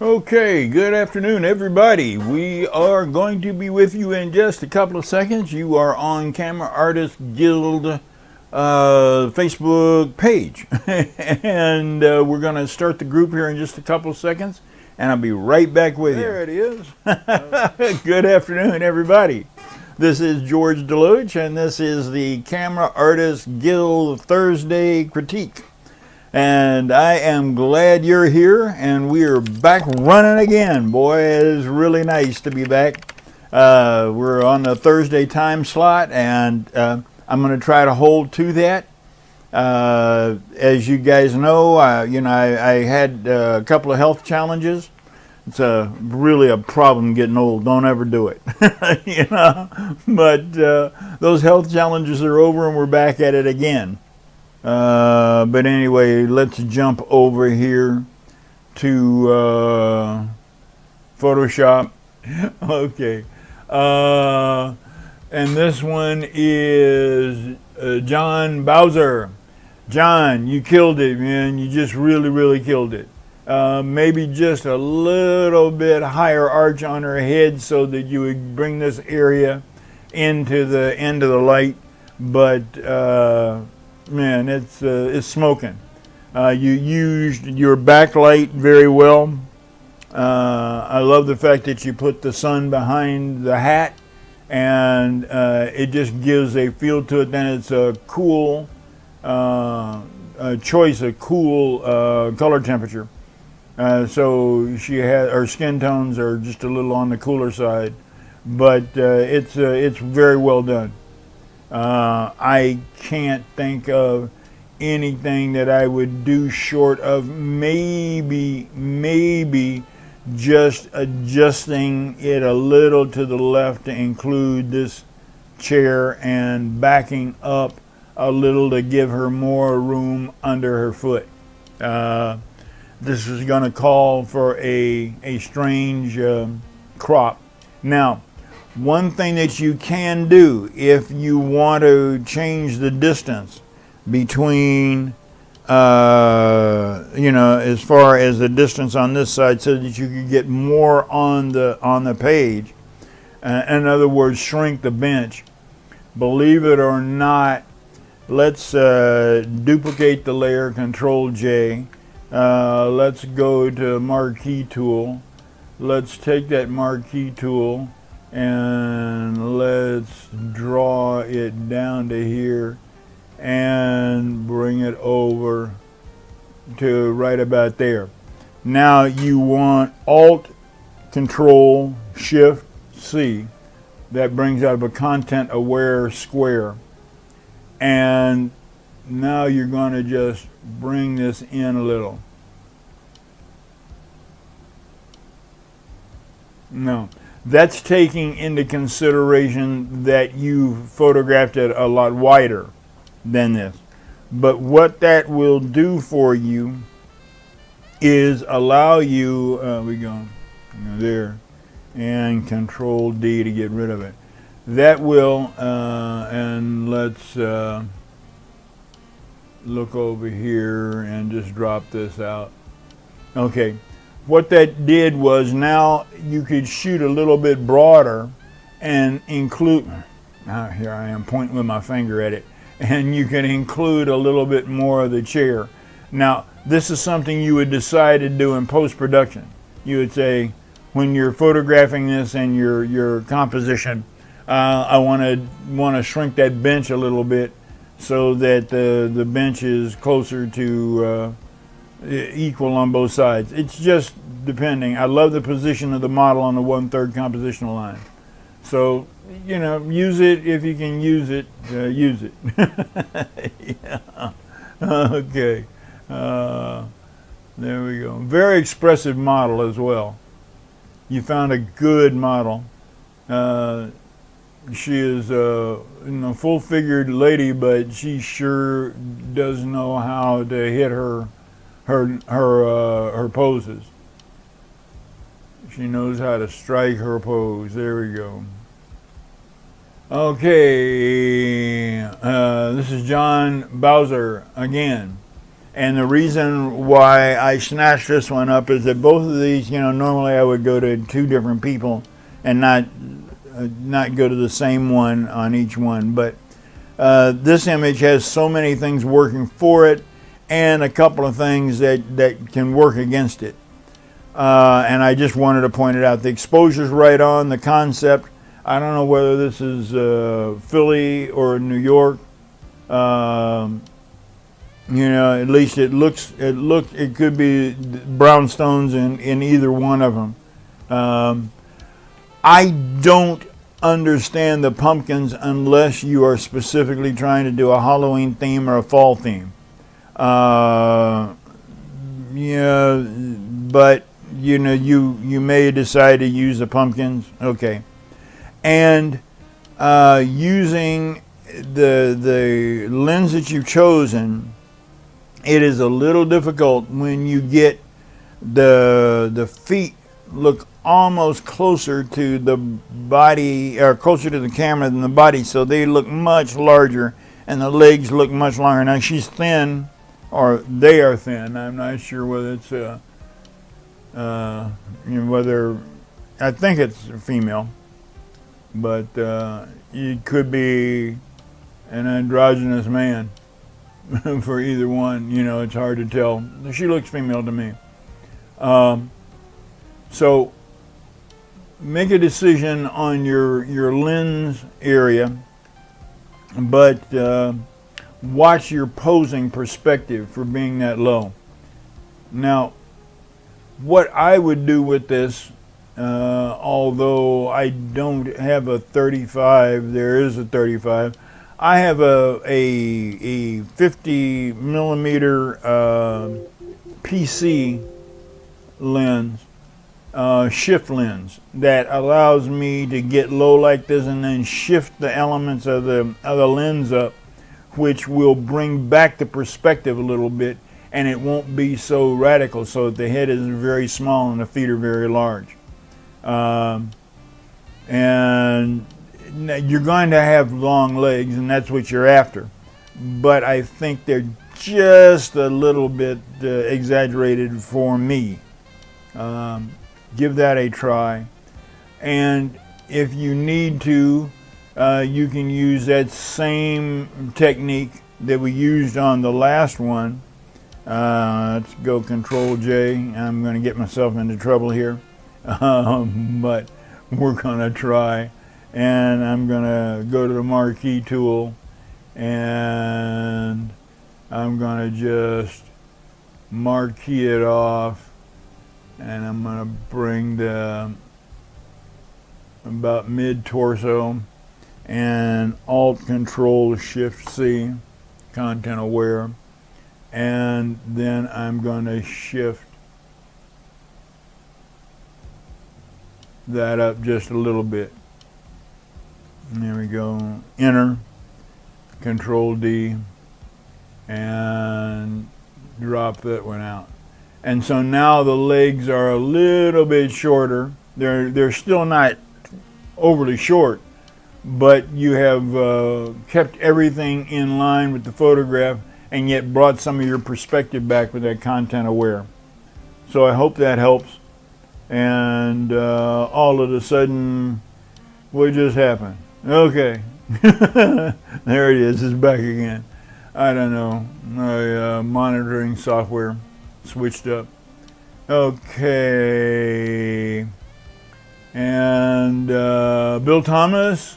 Okay, good afternoon, everybody. We are going to be with you in just a couple of seconds. You are on Camera Artist Guild Facebook page. And we're going to start the group here in just a couple of seconds. And I'll be right back with you. There it is. Good afternoon, everybody. This is George DeLoache, and this is the Camera Artist Guild Thursday Critique. And I am glad you're here, and we are back running again. Boy, it is really nice to be back. We're on the Thursday time slot, and I'm going to try to hold to that. As you guys know, I had a couple of health challenges. It's really a problem getting old. Don't ever do it. But those health challenges are over, and we're back at it again. But anyway, let's jump over here to Photoshop. Okay. And this one is John Bowser. John, you killed it, man. You just really killed it. Maybe just a little bit higher arch on her head so that you would bring this area into the end of the light. But man, it's smoking. You used your backlight very well. I love the fact that you put the sun behind the hat, and it just gives a feel to it. Then it's a cool choice, a cool color temperature. So her skin tones are just a little on the cooler side, but it's very well done. I can't think of anything that I would do short of maybe just adjusting it a little to the left to include this chair and backing up a little to give her more room under her foot. This is going to call for a strange crop. Now, one thing that you can do if you want to change the distance between, as far as the distance on this side, so that you could get more on the page. In other words, shrink the bench. Believe it or not, let's duplicate the layer, Control J. Let's go to Marquee Tool. Let's take that Marquee Tool and let's draw it down to here and bring it over to right about there. Now you want Alt Control Shift C. That brings out a content aware square. And now you're going to just bring this in a little. No. That's taking into consideration that you photographed it a lot wider than this. But what that will do for you is allow you, we go there, and Control D to get rid of it. That will, and let's look over here and just drop this out. Okay. What that did was now you could shoot a little bit broader and include, here I am pointing with my finger at it, and you can include a little bit more of the chair. Now, this is something you would decide to do in post-production. You would say, when you're photographing this and your composition, I want to shrink that bench a little bit so that the bench is closer to equal on both sides. It's just depending. I love the position of the model on the 1/3 compositional line. So, use it if you can use it. Use it. Yeah. Okay. There we go. Very expressive model as well. You found a good model. She is a full-figured lady, but she sure does know how to hit her poses. She knows how to strike her pose. There we go. Okay, this is John Bowser again. And the reason why I snatched this one up is that both of these, normally I would go to 2 different people and not go to the same one on each one. But this image has so many things working for it and a couple of things that can work against it. And I just wanted to point it out. The exposure's right on, the concept. I don't know whether this is Philly or New York. At least it could be brownstones in either one of them. I don't understand the pumpkins unless you are specifically trying to do a Halloween theme or a fall theme. But you may decide to use the pumpkins. Okay. And using the lens that you've chosen, it is a little difficult when you get the feet look almost closer to the body, or closer to the camera than the body, so they look much larger and the legs look much longer. Now she's thin, or they are thin. I'm not sure whether it's whether, I think it's a female, but it could be an androgynous man for either one. It's hard to tell. She looks female to me. So make a decision on your lens area, but watch your posing perspective for being that low. Now, what I would do with this, although I don't have a 35, there is a 35. I have a 50 millimeter PC lens, shift lens, that allows me to get low like this and then shift the elements of the lens up, which will bring back the perspective a little bit, and it won't be so radical, so that the head is very small and the feet are very large. And you're going to have long legs, and that's what you're after. But I think they're just a little bit exaggerated for me. Give that a try. And if you need to, you can use that same technique that we used on the last one. Let's go Control J. I'm going to get myself into trouble here. But we're going to try. And I'm going to go to the marquee tool, and I'm going to just marquee it off, and I'm going to bring the about mid torso, and Alt Control Shift C, content aware, and then I'm going to shift that up just a little bit. There we go. Enter, Control D, and drop that one out. And so now the legs are a little bit shorter. They're still not overly short, but you have kept everything in line with the photograph and yet brought some of your perspective back with that content aware. So I hope that helps. And all of a sudden, what just happened? Okay, there it is. It's back again. I don't know. My monitoring software switched up. Okay, and Bill Thomas,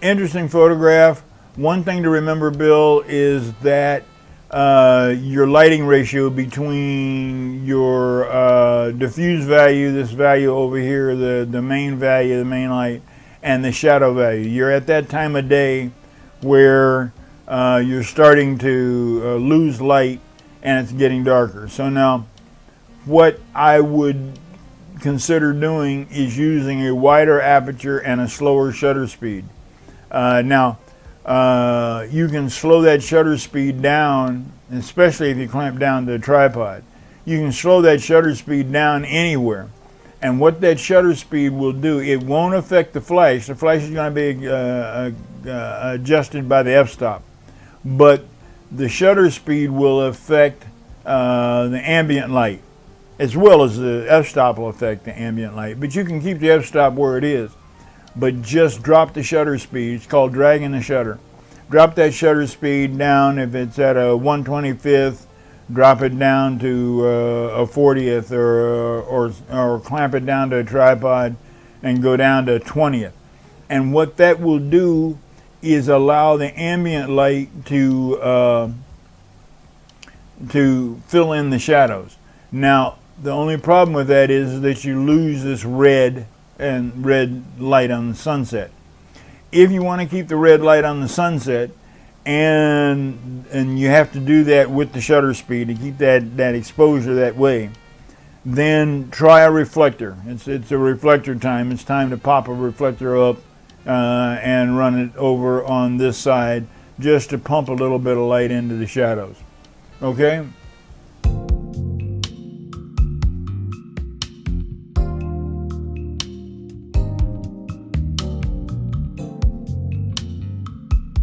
interesting photograph. One thing to remember, Bill, is that your lighting ratio between your diffuse value, this value over here, the main value, the main light, and the shadow value. You're at that time of day where you're starting to lose light and it's getting darker. So now what I would consider doing is using a wider aperture and a slower shutter speed. Now you can slow that shutter speed down, especially if you clamp down the tripod. You can slow that shutter speed down anywhere. And what that shutter speed will do, it won't affect the flash. The flash is going to be adjusted by the f-stop. But the shutter speed will affect the ambient light, as well as the f-stop will affect the ambient light. But you can keep the f-stop where it is, but just drop the shutter speed. It's called dragging the shutter. Drop that shutter speed down. If it's at a 1/25th, drop it down to a 40th, or clamp it down to a tripod and go down to a 20th. And what that will do is allow the ambient light to fill in the shadows. Now, the only problem with that is that you lose this red light on the sunset. If you want to keep the red light on the sunset, and you have to do that with the shutter speed to keep that exposure that way, then try a reflector. It's a reflector time. It's time to pop a reflector up and run it over on this side just to pump a little bit of light into the shadows. Okay?